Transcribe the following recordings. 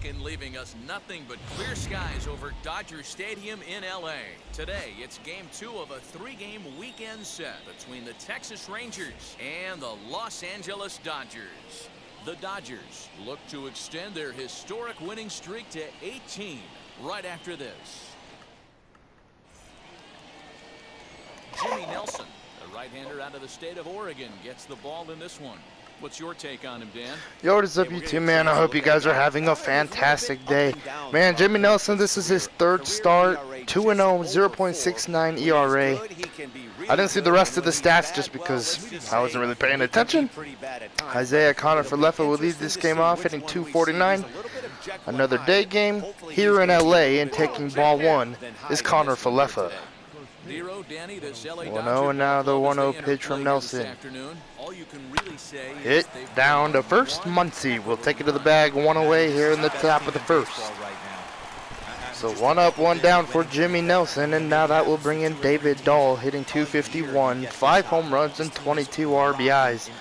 and leaving us nothing but clear skies over Dodger Stadium in LA. Today, it's game 2 of a 3-game weekend set between the Texas Rangers and the Los Angeles Dodgers. The Dodgers look to extend their historic winning streak to 18 right after this. Jimmy Nelson, the right-hander out of the state of Oregon, gets the ball in this one. What's your take on him, Dan? Yo, what is up, YouTube, man? I hope you guys are having a fantastic day. Man, Jimmy Nelson, this is his 3rd start, 2-0, 0.69 ERA. I didn't see the rest of the stats just because I wasn't really paying attention. Isaiah Connor-Falefa will lead this game off, hitting .249. Another day game here in LA, and taking ball 1 is Connor-Falefa. 1-0, and now the 1-0 pitch from Nelson. Hit down to first. Muncy will take it to the bag, 1 away here in the top of the first. So 1 up, 1 down for Jimmy Nelson, and now that will bring in David Dahl, hitting .251, 5 home runs and 22 RBIs.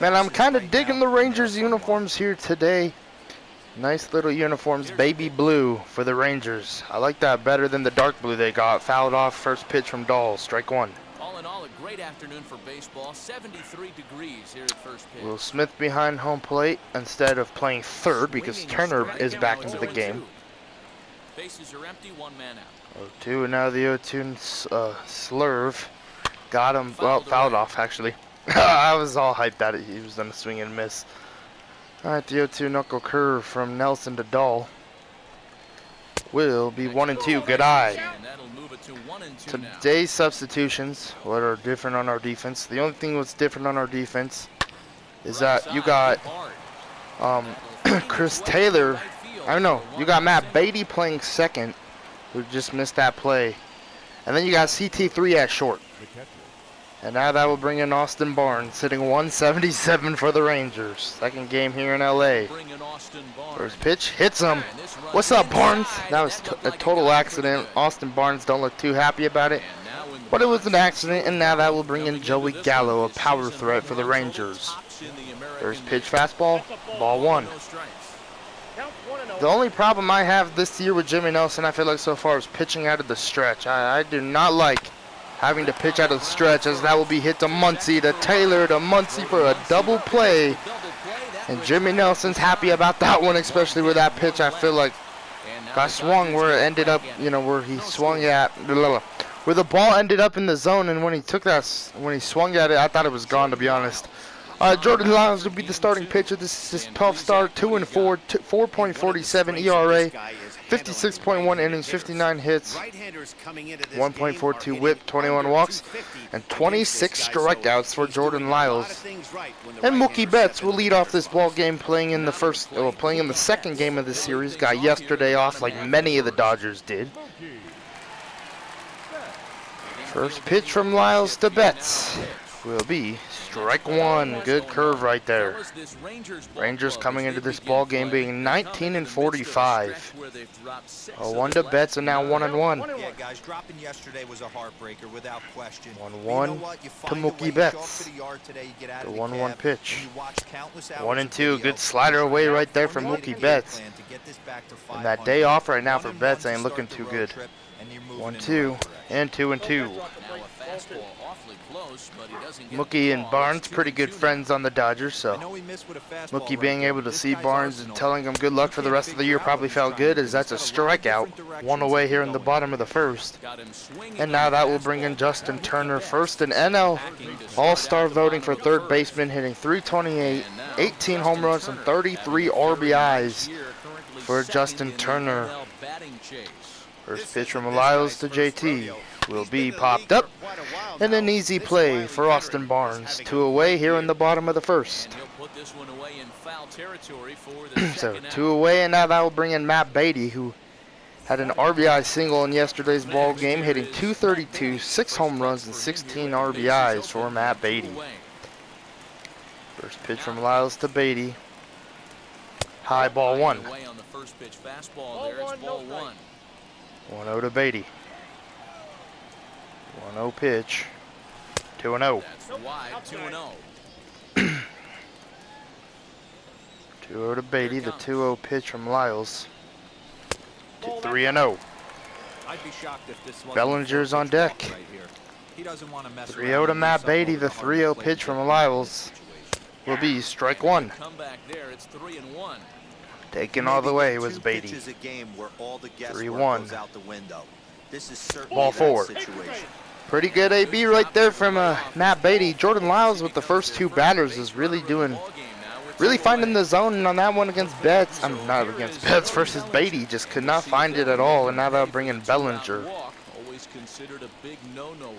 Man, I'm kind of digging the Rangers uniforms here today. Nice little uniforms, baby blue for the Rangers. I like that better than the dark blue they got. Fouled off, first pitch from Dahl, strike 1. All in all, a great afternoon for baseball. 73 degrees here at first pitch. Will Smith behind home plate instead of playing third because Turner is back into the game. Bases are empty, 1 man out. 0-2, and now the 0-2 slurve. Got him, well, fouled off actually. I was all hyped that he was going to swing and miss. Alright, the 0-2 knuckle curve from Nelson to Dahl will be 1-2. Good eye. Today's substitutions, what are different on our defense? The only thing that's different on our defense is that you got Chris Taylor. I don't know. You got Matt Beatty playing second, who just missed that play, and then you got CT3 at short. And now that will bring in Austin Barnes, hitting .177 for the Rangers. Second game here in LA. First pitch, hits him. What's up, Barnes? That was a total accident. Austin Barnes don't look too happy about it, but it was an accident, and now that will bring in Joey Gallo, a power threat for the Rangers. First pitch, fastball, ball 1. The only problem I have this year with Jimmy Nelson, I feel like so far, is pitching out of the stretch. I do not like having to pitch out of the stretch, as that will be hit to Muncy, to Taylor, to Muncy for a double play. And Jimmy Nelson's happy about that one, especially with that pitch. I feel like got swung where it ended up, you know, where he swung at, where the ball ended up in the zone, and when he took that, when he swung at it, I thought it was gone, to be honest. Jordan Lyles will be the starting pitcher. This is his 12th start, 2-4, 4.47 ERA, 56.1 innings, 59 hits, 1.42 whip, 21 walks, and 26 strikeouts for Jordan Lyles. And Mookie Betts will lead off this ball game, playing in the second game of the series. Got yesterday off, like many of the Dodgers did. First pitch from Lyles to Betts will be strike 1. Good curve right there. Rangers coming into this ball game being 19-45. 1 to Betts, and now 1-1. Yeah, guys, dropping yesterday was a heartbreaker without question. 1-1 to Mookie Betts. The 1-1 pitch. 1-2. Good slider away right there from Mookie Betts. And that day off right now for Betts ain't looking too good. 1-2 and 2-2. Mookie and Barnes, pretty good friends on the Dodgers, so Mookie being able to see Barnes and telling him good luck for the rest of the year probably felt good, as that's a strikeout. 1 away here in the bottom of the first. And now that will bring in Justin Turner, first in NL All-Star voting for third baseman, hitting .328, 18 home runs and 33 RBIs for Justin Turner. First pitch from Lyles to JT will be popped up, and an easy play for Austin Barnes. 2 away here in the bottom of the first. So 2 away, and now that will bring in Matt Beatty, who had an RBI single in yesterday's ball game, hitting .232, 6 home runs and 16 RBIs for Matt Beatty. First pitch from Lyles to Beatty. High, ball 1. 1-0 to Beatty. 1-0 pitch. 2-0. 2-0. 2-0 to Beatty. The 2-0 pitch from Lyles. 3-0. I'd be shocked if this wasn't Bellinger's on deck. right here. He doesn't want to mess 3-0 to Matt Beatty. The 3-0 pitch from Lyles will be strike one. Comeback there, it's 3-1. Taken all the way was Beatty. 3-1. Ball four. Pretty good AB right there from Matt Beatty. Jordan Lyles with the first two batters is really finding the zone, and on that one against Betts, I'm not against Betts versus Beatty, just could not find it at all, and now they'll bring in Bellinger.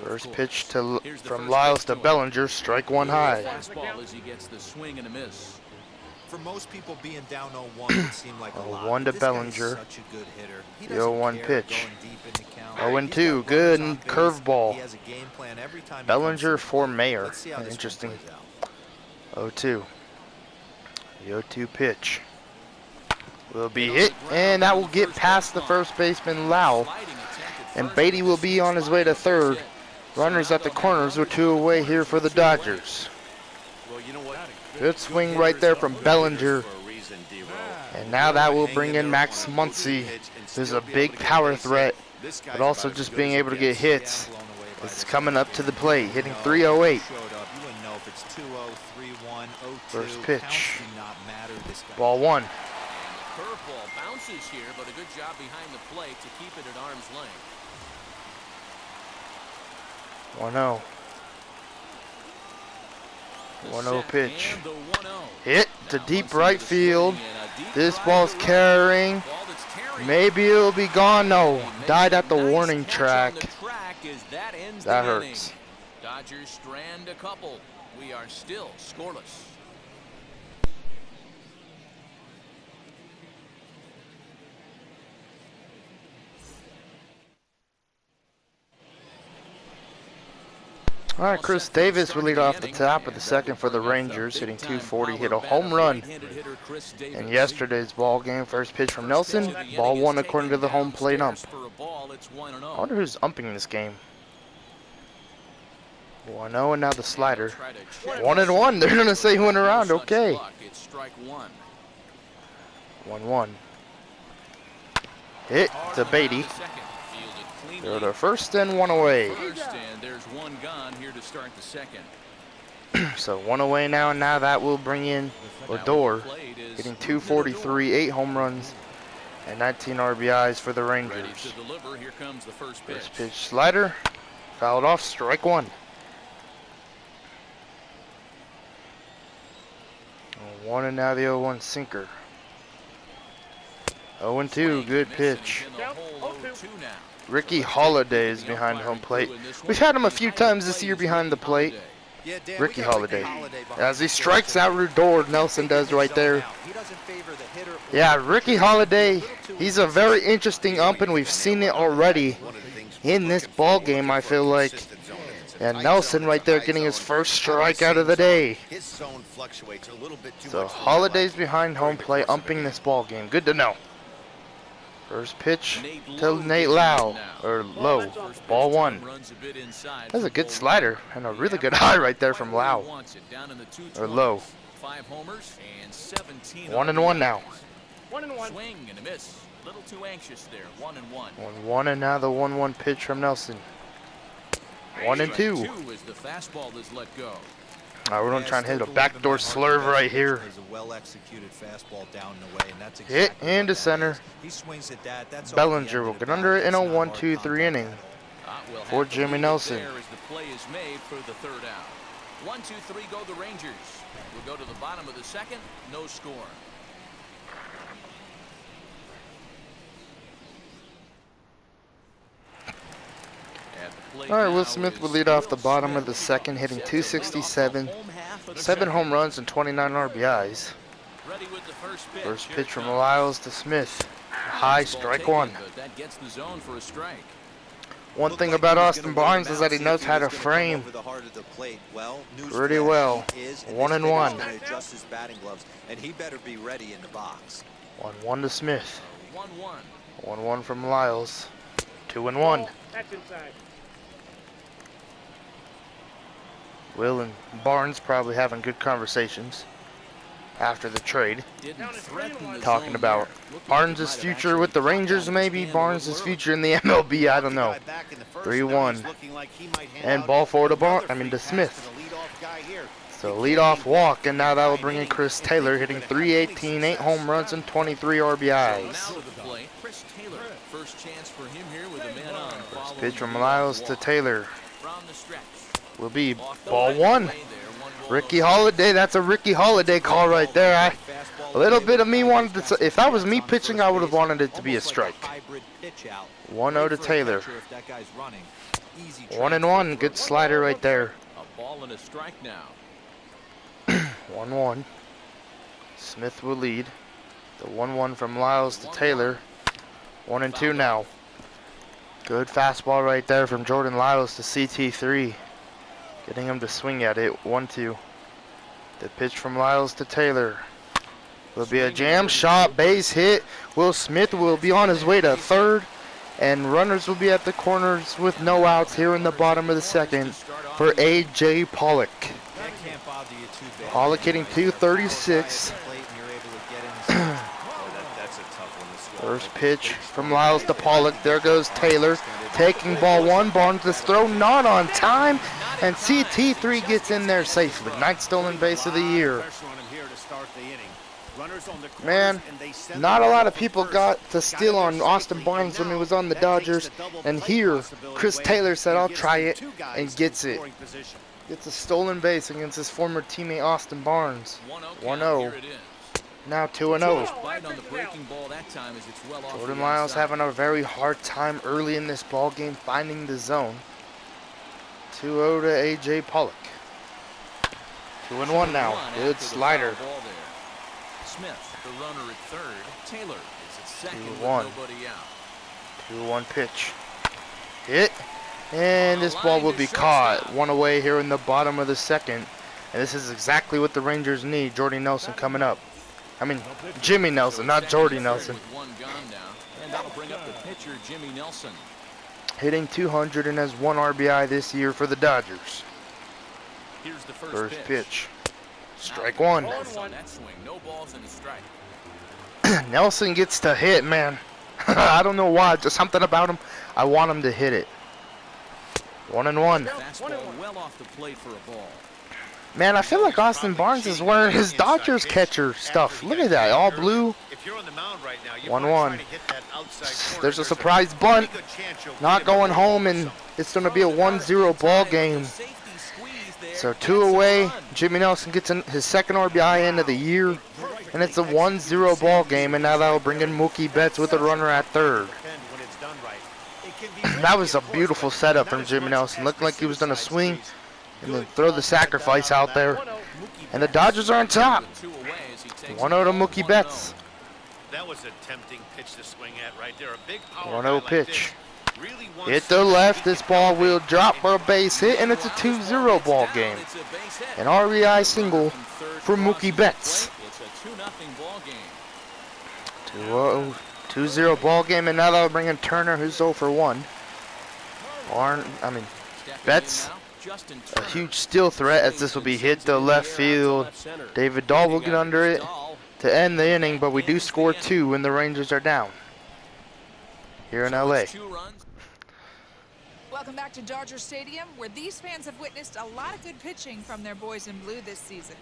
First pitch from Lyles to Bellinger, strike one high. For most people, being down 0-1 would seem like a lot. 0-1 to This guy's Bellinger. such a good hitter. He The doesn't 0-1 care pitch. going deep in the count. 0-2, He's got good runners on base. curveball. He has a game plan every time he Bellinger comes to the for plate. Mayor. Let's see how this one Interesting. plays out. 0-2. The 0-2 pitch will be hit, and that will get past the first baseman Lau. And Beatty will be on his way to third. Runners at the corners with two away here for the Dodgers. Good swing right there from Bellinger. And now that will bring in Max Muncy, who's a big power threat, but also just being able to get hits. It's coming up to the plate, hitting 308. First pitch. Ball one. Curveball bounces here, but a good job behind the plate to keep it at arm's length. 1-0. 1-0 pitch. Hit to deep right field. This ball's carrying. Maybe it'll be gone. No. Died at the warning track. That hurts. Dodgers strand a couple. We are still scoreless. All right, Chris Davis will lead off the top of the second for the Rangers, hitting 240, hit a home run in yesterday's ball game. First pitch from Nelson, ball one according to the home plate ump. I wonder who's umping this game. 1-0, and now the slider. 1-1, they're gonna say who went around, okay. 1-1. Hit to Beatty. They're the first and one away. There's one gone here to start the second. So one away now, and now that will bring in Odor, hitting 243, 8 home runs, and 19 RBIs for the Rangers. Here comes the first pitch slider, fouled off, strike one. 1 and now the 0-1 sinker. 0-2, good pitch. Ricky Holiday is behind home plate. We've had him a few times this year behind the plate. Ricky Holiday. As he strikes out Rudor, Nelson does right there. Yeah, Ricky Holiday, he's a very interesting ump, and we've seen it already in this ball game, I feel like. And Nelson right there getting his first strikeout of the day. So Holiday's behind home plate, umping this ball game. Good to know. First pitch to Nate Lowe, ball one. That's a good slider and a really good eye right there from Lowe, 1-1 now. 1-1. Swing and a miss. Little too anxious there. 1-1. 1-1, and now the 1-1 pitch from Nelson. 1-2. As the fastball is let go. We're going to try and hit a backdoor slurve right here. Hit into center. Bellinger will get under it in a 1-2-3 inning for Jimmy Nelson. The play is made for the third out. 1-2-3 go the Rangers. We'll go to the bottom of the second. No score. All right, Will Smith will lead off the bottom of the second, hitting 267, 7 home runs and 29 RBIs. First pitch from Lyles to Smith. High, strike one. One thing about Austin Barnes is that he knows how to frame pretty well. 1-1. 1-1 to Smith. 1-1 from Lyles. 2-1. Will and Barnes probably having good conversations. after the trade. Didn't threaten the Talking zone about there. Looked like he Barnes' might have future actually with the caught that Rangers, maybe. expand a little Barnes' early. future in the MLB, I don't know. 3-1. And ball forward to Smith. So leadoff walk, and now that will bring in Chris Taylor, hitting .318, 8 home runs, and 23 So RBIs. now to the plate, Chris Taylor. First chance for him here with a man on. following Pitch from the Lyles to walk. Taylor From the stretch. will be Off the ball right one. way there, one ball, Ricky no Holiday, that's a Ricky Holiday call right there. A little bit of me wanted to, if that was me pitching, I would have wanted it to be a strike. 1-0 to Taylor. 1-1, good slider right there. A ball and a strike now. 1-1. Smith will lead. The 1-1 from Lyles to Taylor. 1-2 now. Good fastball right there from Jordan Lyles to CT3. Getting him to swing at it. 1-2. The pitch from Lyles to Taylor. Will be a jam shot, base hit. Will Smith will be on his way to third. And runners will be at the corners with no outs here in the bottom of the second for A.J. Pollock. Pollock hitting .236. First pitch from Lyles to Pollock. There goes Taylor. Taking ball one. Barnes this throw not on time. And CT3 gets in there safely. Ninth stolen base of the year. Man, not a lot of people got to steal on Austin Barnes when he was on the Dodgers. And here, Chris Taylor said, I'll try it, and gets it. Gets a stolen base against his former teammate Austin Barnes. 1-0. Now 2-0. Jordan Lyles having a very hard time early in this ball game finding the zone. 2-0 to A.J. Pollock. 2-1 now. Good slider. Smith, the runner at third. Taylor is at second with 2-1. nobody out. 2-1 pitch. Hit. And this ball will be caught. One away here in the bottom of the second. And this is exactly what the Rangers need. Jordy Nelson coming up. I mean, Jimmy Nelson, not Jordy Nelson. With one gone now, and that'll bring up the pitcher, Jimmy Nelson. Hitting .200 and has 1 RBI this year for the Dodgers. Here's the First pitch. Strike one. On that swing, no balls and a strike. Nelson gets to hit, man. I don't know why, just something about him. I want him to hit it. 1-1. Fastball well off the plate for a ball. Man, I feel like Austin Barnes is wearing his Dodgers catcher stuff. Look at that, all blue. 1-1. There's a surprise bunt. Not going home, and it's going to be a 1-0 ball game. So 2 away. Jimmy Nelson gets his second RBI end of the year. And it's a 1-0 ball game, and now that will bring in Mookie Betts with a runner at third. That was a beautiful setup from Jimmy Nelson. Looked like he was going to swing and then throw the sacrifice out there. And the Dodgers are on top. 1-0 to Mookie Betts. That was a tempting pitch to swing at right there. A big 1-0 pitch. Hit the left. This ball will drop for a base hit, and it's a 2-0 ball game. An RBI single for Mookie Betts. 2-0 ball game, and now that'll bring in Turner, who's 0 for 1. Betts, a huge steal threat, as this will be hit to left field. David Dahl will get under it to end the inning, but we do score 2 when the Rangers are down here in LA. Welcome back to Dodger Stadium, where these fans have witnessed a lot of good pitching from their boys in blue this season.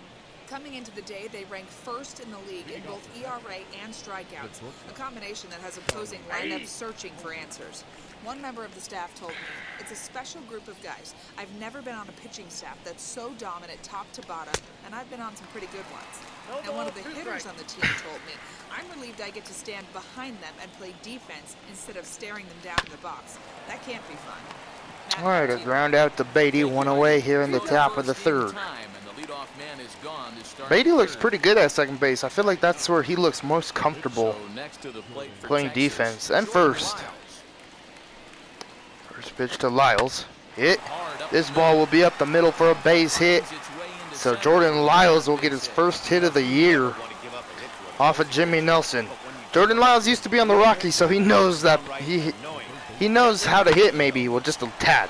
Coming into the day, they ranked first in the league in both ERA and strikeouts, a combination that has opposing lineups searching for answers. One member of the staff told me, it's a special group of guys. I've never been on a pitching staff that's so dominant top to bottom, and I've been on some pretty good ones. And one of the hitters on the team told me, I'm relieved I get to stand behind them and play defense instead of staring them down in the box. That can't be fun. All right, a ground out to Beatty, 1 away here in the top of the third. Beatty looks pretty good at second base. I feel like that's where he looks most comfortable playing defense. And first. First pitch to Lyles. Hit. This ball will be up the middle for a base hit. So Jordan Lyles will get his first hit of the year off of Jimmy Nelson. Jordan Lyles used to be on the Rockies, so he knows that he knows how to hit maybe. Well, just a tad.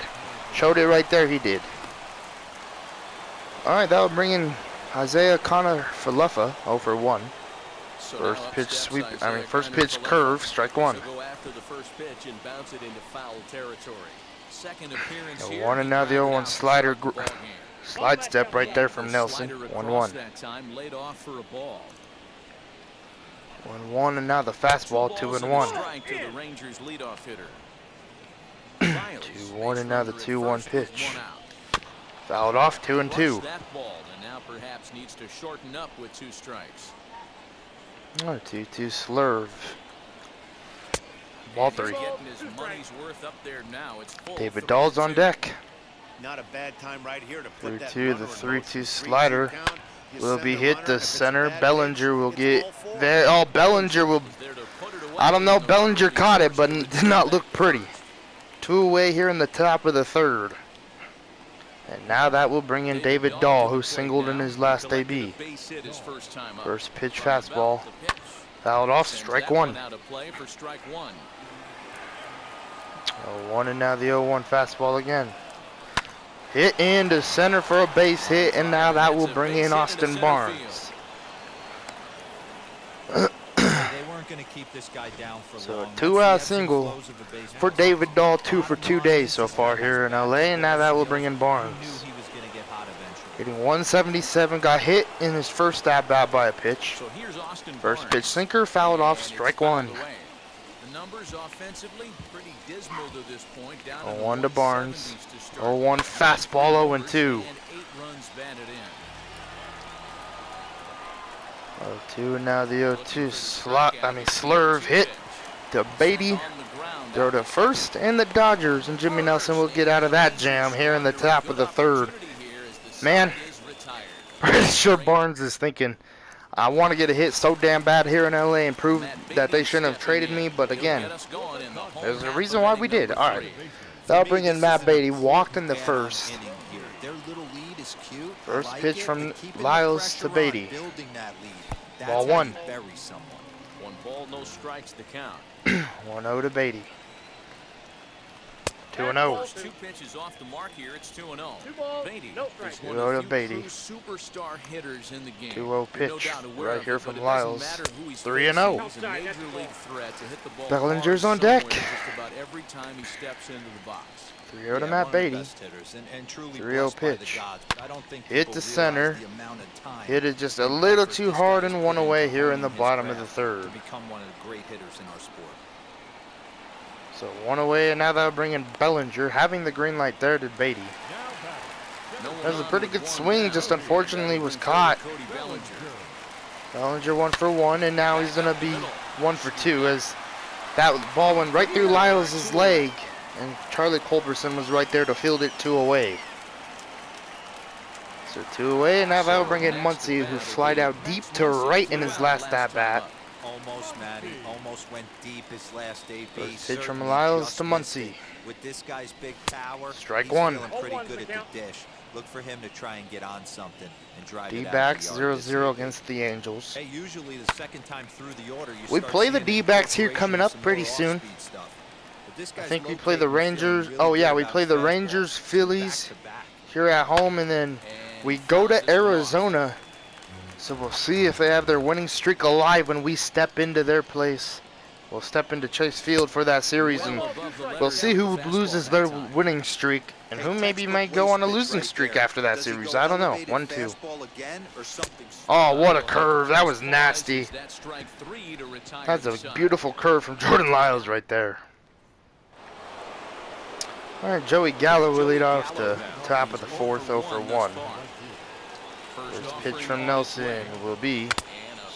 Showed it right there, he did. All right, that'll bring in Isaiah Connor Falefa 0 for 1. So First now up pitch steps sweep, Isaiah first Connor pitch Falefa. curve, strike 1. So go after the first pitch and bounce it into foul territory. Second appearance The here. 1 and now the 0-1 slider. Slide step right there from Nelson. Slider 1-1. across that time, laid off for a ball. 1-1 and now the fastball 2-1. Strike to the Rangers leadoff hitter. 2-1 and now the 2-1 pitch. Fouled off 2-2. That ball and now perhaps needs to shorten up with 2 strikes. 2-2 slurve. Ball 3. Getting his money's worth up there now. It's full. David Dahl's on deck. Not a bad time right here to put that 3-2, runner the in 3-2 motion. slider 3-2 count. You will send be the hit runner, to if it's a center. bad Bellinger pitch, will it's get all four. there. Oh, Bellinger will. There to put it away I don't know. in the Bellinger bottom caught of it, but it did not look pretty. 2 away here in the top of the 3rd. And now that will bring in David Dahl, who singled in his last AB. base hit his first time up. First pitch From the fastball. belt, the pitch. Fouled off, Sends strike that 1. out of play for strike 1. 0-1 and now the 0-1 fastball again. Hit into center for a base hit, and now that will bring in Austin Barnes. They weren't going to keep this guy down for So long. a 2-out single for David Dahl, 2 for 2 days so far here in LA, and now that will bring in Barnes. He knew he was going to get hot eventually. Hitting 177, got hit in his first at bat by a pitch. So here's Austin First Barnes. pitch sinker, fouled off, And it's strike fouled 1. away. The numbers offensively pretty dismal to this point. Down in the 0-1 to Barnes. 170s to start. 0-1 fastball, 0-2. And 8 runs batted in. 0-2 and now the 0-2 slurve hit to Beatty. On the ground. Throw to first, and the Dodgers and Jimmy Nelson will get out of that jam here in the top of the 3rd. Man, pretty sure Barnes is thinking, I want to get a hit so damn bad here in LA and prove that they shouldn't have traded me, but again, there's a reason why we did. All right, that'll bring in Matt Beatty, walked in the first. Their little lead is cute. I First like pitch it. from They're keeping the Lyles to pressure on, Beatty. building that lead. That's Ball how 1. you bury someone. 1 ball, no strikes to count. 1-0 to Beatty. 2-0. First 2 pitches off the mark here. It's 2-0. Beatty is one 2-0 of to the few Beatty. true superstar hitters in the game. 2-0 You're no pitch doubt aware right of here it, from but it doesn't Lyles. matter who he's 3-0. facing. He's a major league threat to hit the ball Bellinger's hard on deck. somewhere just about every time he steps into the box. 3-0 to Matt Beatty. 3-0 pitch. Hit to center. Hit it just a little too hard and 1 away here in the bottom of the 3rd. Become one of the great hitters in our sport. So 1 away, and now that'll bring in Bellinger, having the green light there to Beatty. That was a pretty good swing, just unfortunately was caught. Bellinger 1 for 1, and now he's gonna be 1 for 2 as that ball went right through Lyles' leg, and Charlie Culberson was right there to field it 2 away. So 2 away, and now that'll bring in Muncy, who flied out deep to right in his last at bat. Almost, Matty. Almost went deep his last AB. First pitch from Certainly Lyles just to missed Muncy. it. With this guy's big power, Strike he's 1. feeling pretty good at the dish. Look for him to try and get on something and drive it out of D-backs the yard 0-0 this evening. against the Angels. Hey, usually the second time through the order, you We start play the seeing D-backs here incorporation coming of up some pretty more soon. off-speed stuff. But this I guy's think we play the locating, feeling Rangers. really Oh yeah, good we about play his the fastball. Rangers, Phillies Back-to-back. here at home, and then we go to Arizona. So we'll see if they have their winning streak alive when we step into their place. We'll step into Chase Field for that series, and we'll see who loses their winning streak and who maybe might go on a losing streak after that series. I don't know. 1-2. Oh, what a curve. That was nasty. That's a beautiful curve from Jordan Lyles right there. All right, Joey Gallo will lead off the top of the 4th, 0 for 1. First pitch from Nelson will be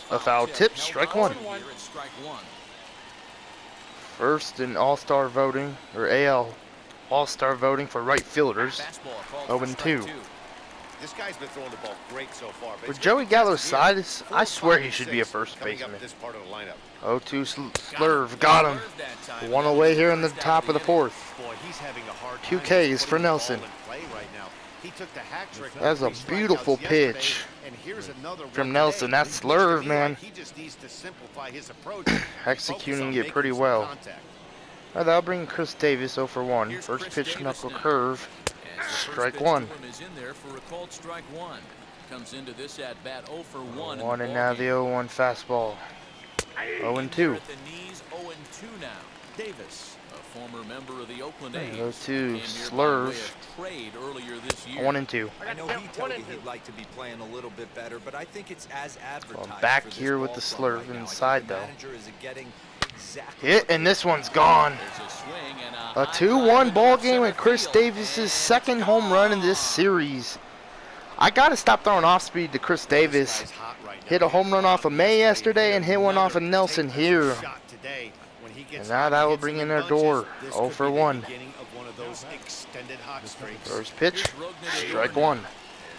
a foul tip, strike 1. First in All-Star voting, or AL All-Star voting for right fielders, 0-2. This guy's been throwing the ball great so far. but With it's Joey gonna Gallo's take side, I swear he 4, should be a 5, first 6 coming up baseman. this part of the lineup. 0-2 slurve, got him. 1 away here in the top of the 4th. Boy, he's having a hard 2 time Ks just for putting the ball Nelson. in play right now. He took the hat trick on That's a 3 beautiful strikeouts yesterday, pitch and here's another one from Nelson. today. That He looks to slurve, me man. like he just needs to simplify his approach and Executing focus on it making pretty some well. contact. All right, that'll bring Chris Davis 0 for 1. First pitch knuckle curve, strike 1. comes into this at bat 0 for 1. 1 and now the 0-1 fastball. 0-2. At the knees, 0 and 2 now. Davis, a former member of the Oakland A's. 0-2 came here by way slurve. of trade earlier this year. 1 and 2. I know he told me he'd like to be playing a little bit better, but I think it's as advertised. Well, back for this here with ball the club slurve right now. I think inside, the though. manager is getting exactly Hit, and this one's gone. There's a swing and A high 2-1 drive ball into game with center Chris field, Davis' and second it's home run in this gone. series. I gotta stop throwing off speed to Chris Davis. This guy's hot right now. Hit a home run off of May yesterday and hit one off of Another Nelson here. shot today. When he gets And now hot, that he will hits bring them in their bunches. door. This 0 could for be the 1. beginning of one of those extended hot streaks. First pitch, Here's Rogner to strike Gordon. 1.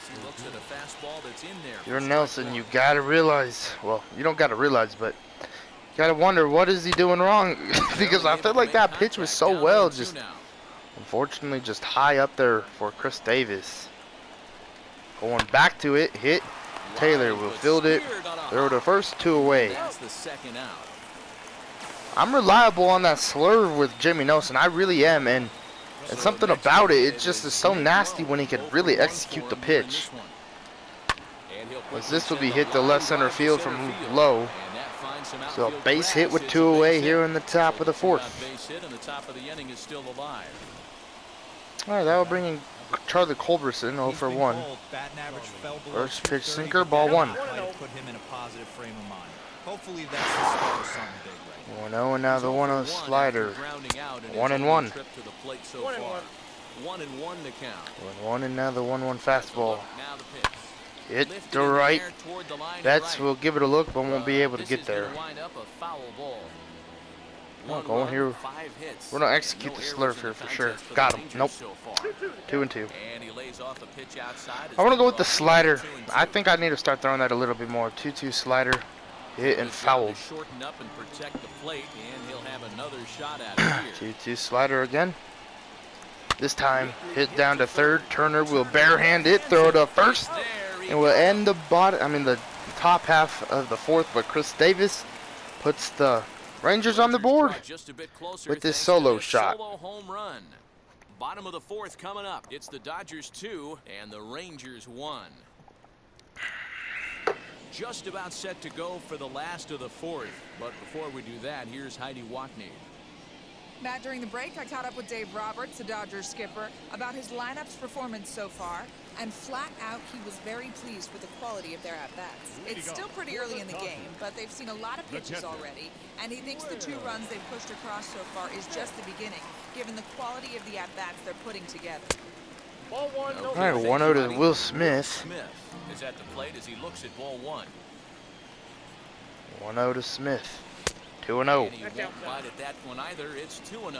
As he looks at a fastball that's in there. You're Nelson, you gotta realize, well, you don't gotta realize, but you gotta wonder what is he doing wrong? Because I feel like that pitch was so well, just unfortunately just high up there for Chris Davis. Going back to it, hit. Taylor will field it, throw to first, 2 away. That's the second out. I'm reliable on that slurve with Jimmy Nelson, I really am, and something about it, it just is so nasty when he could really execute the pitch. As this will be hit to left center field from low. So a base hit with 2 away here in the top of the 4th. Alright, that will bring in Charlie Culberson, 0 for 1. First pitch sinker, ball 1. might have put him in a positive frame of mind. Hopefully that's the start of something big right now. 1-0 and now the 1-0 slider. 1 and 1. 1 and 1 to count. 1-1 and now the 1-1 fastball. Now the pitch. Hit Lifted to in the right. air toward the line to Betts right. will give it a look, but won't be able to This get is gonna there. wind up a foul ball. Well, 1-1, going here. 5 hits. We're gonna execute the No slurve errors here in for the sure. contest for the Got him. Rangers Nope. so far. 2 and 2. And he lays off a pitch outside as I want to they go with the draw slider. 2 and 2. I think I need to start throwing that a little bit more. 2-2 slider. Hit and He's got to fouled. shorten up and protect the plate, and he'll have another shot at it here. 2-2 slider again. This time, hit down to third. Turner will barehand it, throw to first, There he and will end the the top half of the 4th. But Chris Davis puts the Rangers on the board Just a bit closer with this thanks to solo this shot. Solo home run. Bottom of the 4th coming up. It's the Dodgers 2 and the Rangers 1. Just about set to go for the last of the 4th. But before we do that, here's Heidi Watney. Matt, during the break, I caught up with Dave Roberts, the Dodgers skipper, about his lineup's performance so far, and flat out, he was very pleased with the quality of their at-bats. It's still pretty early in the game, but they've seen a lot of pitches already, and he thinks the 2 runs they've pushed across so far is just the beginning, given the quality of the at-bats they're putting together. All right, 1-0 to Will Smith. Smith is at the plate as he looks at ball 1. 1-0 to Smith. 2-0. And he won't bite at that one either. It's 2-0.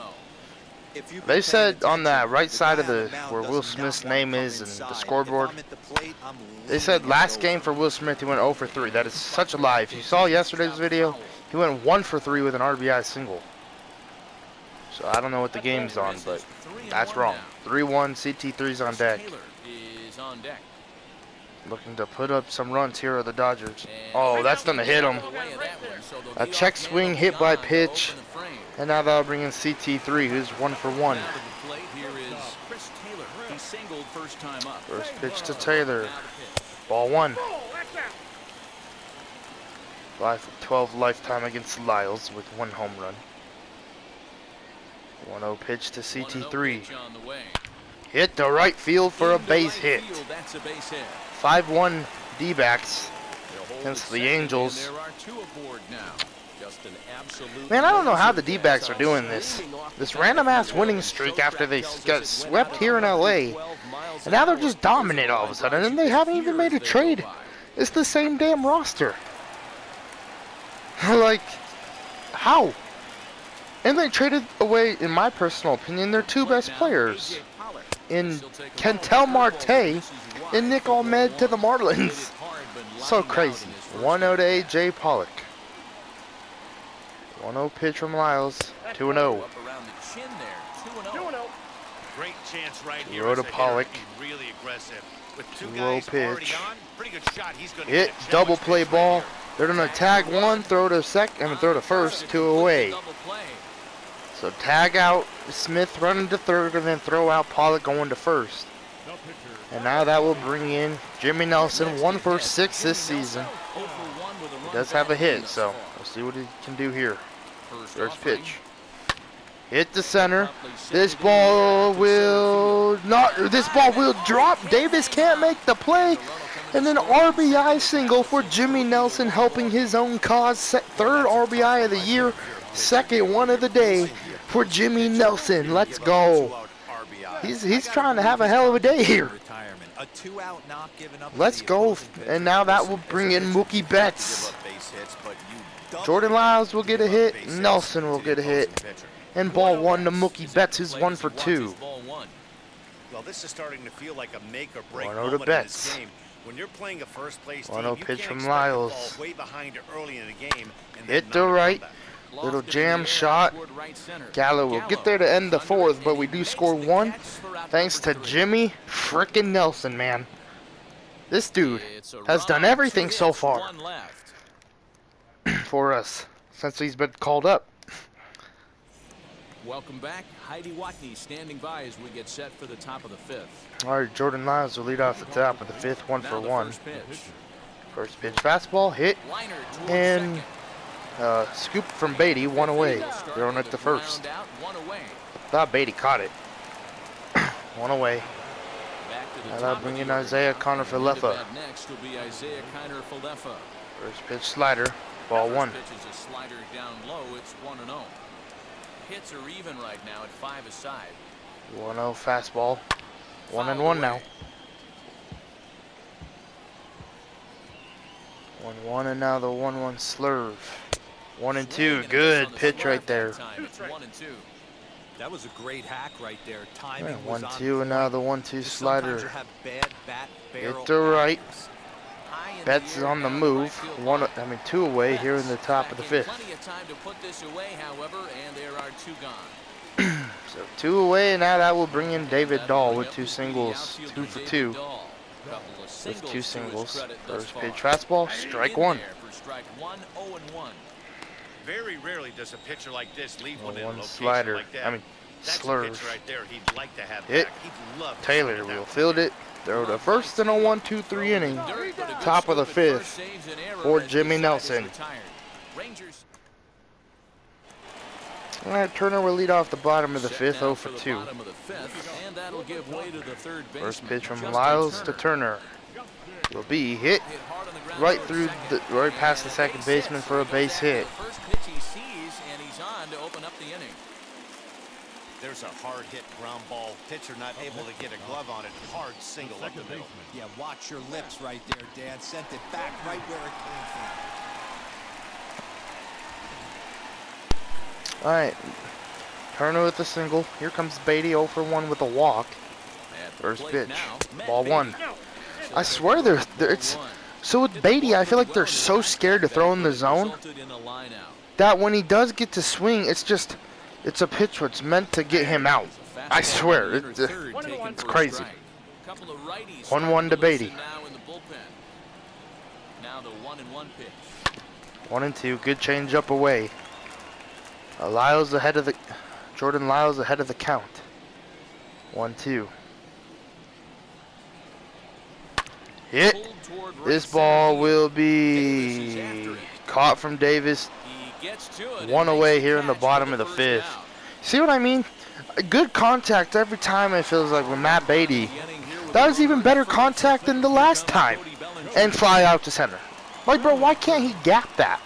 If you've been They paying said on that attention, right side guy of on the mound where does Will not Smith's want to name come is and inside. the If scoreboard. I'm at the plate, I'm They said leaning last it game over. for Will Smith he went 0 for 3. That is such a lie. If you saw yesterday's video, he went 1 for 3 with an RBI single. So I don't know what the game's on, but that's wrong. 3-1, CT3's on deck. Taylor is on deck. Looking to put up some runs here are the Dodgers. And Oh, that's gonna hit him. away of that one, so they'll A be check off swing man hit by on to pitch. open the frame. And now that'll bring in CT3, who's 1 for 1. Now to the plate here is Chris Taylor. He singled first time up. First pitch to Taylor. Now the pitch. Ball 1. 5 for 12 lifetime against Lyles with 1 home run. 1-0 pitch to 1-0 CT3. pitch on the way. Hit to right field for a Into base right hit. field, that's a base hit. 5-1 D-backs. They'll hold Against it the second, Angels. and there are 2 aboard now. Just an absolute Man, I don't know how the laser D-backs pass are doing out this. screaming off This the random top of ass the winning field. streak Show after they track tells got us it swept went here in LA. 112 miles And now they're an just hour. dominant all of a sudden. And they haven't even made a trade. It's the same damn roster. Like, how? And they traded away, in my personal opinion, their 2 best players. In Kentel Marte and Nick Ahmed to the Marlins. So crazy. 1-0 to A.J. Pollock. 1-0 pitch from Lyles. 2-0. Up around the chin there. 2-0. Great chance right here. 2-0 as to a hitter Pollock. to be really aggressive. With 2 2-0 guys already pitch. on, pretty good shot. He's going to Hit, double play ball. They're gonna tag 1, throw to throw to first, 2 away. Double play. So tag out Smith running to third, and then throw out Pollock going to first. And now that will bring in Jimmy Nelson, 1 for 6 this season. He does have a hit, so we'll see what he can do here. First pitch. Hit the center. This ball will not. This ball will drop. Davis can't make the play. And then RBI single for Jimmy Nelson, helping his own cause. Third RBI of the year, second one of the day for Jimmy Nelson. Let's go. He's trying to have a hell of a day here. Let's go. And now that will bring in Mookie Betts. Jordan Lyles will get a hit. Nelson will get a hit. And ball 1 to Mookie Betts, who's 1 for 2. Well, this is starting to feel like a make or break 1-0 moment to in Betts. this game. When you're playing a first place team, 1-0 you pitch can't from expect Lyles. the ball way behind early in the game and then Hit to not right. come back. Little jam shot. Gallo will get there to end the 4th, but we do score 1 thanks to Jimmy frickin' Nelson, man. This dude has done everything so far for us since he's been called up. Welcome back. Heidi Watney standing by as we get set for the top of the 5th. All right, Jordan Lyles will lead off the top of the 5th, 1 for 1. First pitch fastball, hit, and scoop from Beatty, 1 away. Throwing it to first. Thought Beatty caught it. 1 away. And that'll bring in Isaiah Kiner-Falefa. Next will be Isaiah Kiner-Falefa. First pitch slider, ball 1. Pitch is a slider down low. It's 1-0. Hits are even right now at 5 aside. 1-0 fastball. 1-1 now. 1-1 and now the 1-1 slurve. 1-2. Good pitch right there. It's 1-2. That was a great hack right there. Timing Yeah, was 1-2 and now the 1-2 slider. Sometimes you have bad bat barrel Hit to right. actors. Betts is on the move. 2 away here in the top of the 5th. Plenty of time to put this away, however, and there are 2 gone. So 2 away, and now that will bring in David Dahl with 2 singles, 2 for 2 with 2 singles. First pitch fastball, strike 1. Very rarely does a pitcher like this leave one in a 1 location slider. like that. I mean That's a slurve. pitch right there he'd like to have Hit. back. He'd love to Taylor swing at will that. field it. Throw to first in a 1-2-3 inning. Top of the 5th for Jimmy Nelson. Rangers. All right, Turner will lead off the bottom of the 5th, 0 for 2. Bottom of the 5th, and that'll give way to the third First baseman, pitch from Justin Lyles to Turner. Turner. Will be hit Hit hard on the ground right toward through second. right past the second baseman for a base hit. First pitch he sees, and he's on to open up the inning. There's a hard hit ground ball. Pitcher not able to get a glove on it. Hard single up the middle. Yeah, watch your lips right there, Dan. Sent it back right where it came from. All right, Turner with the single. Here comes Beatty, 0 for 1 with a walk. At the First plate pitch, now, ball Matt 1. Beatty. I swear it's so with Beatty. I feel like they're so scared to throw in the zone Resulted in a line out. that when he does get to swing, it's a pitch that's meant to get him out. I swear, it's crazy. 1-1 to Beatty. Now in the bullpen. Now the 1-1 pitch. 1-2, good change up away. Lyles ahead of the Jordan Lyles ahead of the count. 1-2. Hit. Pulled toward right This center ball field. will Davis is after be it. caught from Davis. He gets to it and 1 makes away the here in the catch bottom for of the first 5th. out. See what I mean? Good contact every time, it feels like, with Matt Beatty. The inning here with That a was even runner better at first. contact than the last time. Cody Bellinger And fly out to center. Like, bro, why can't he gap that?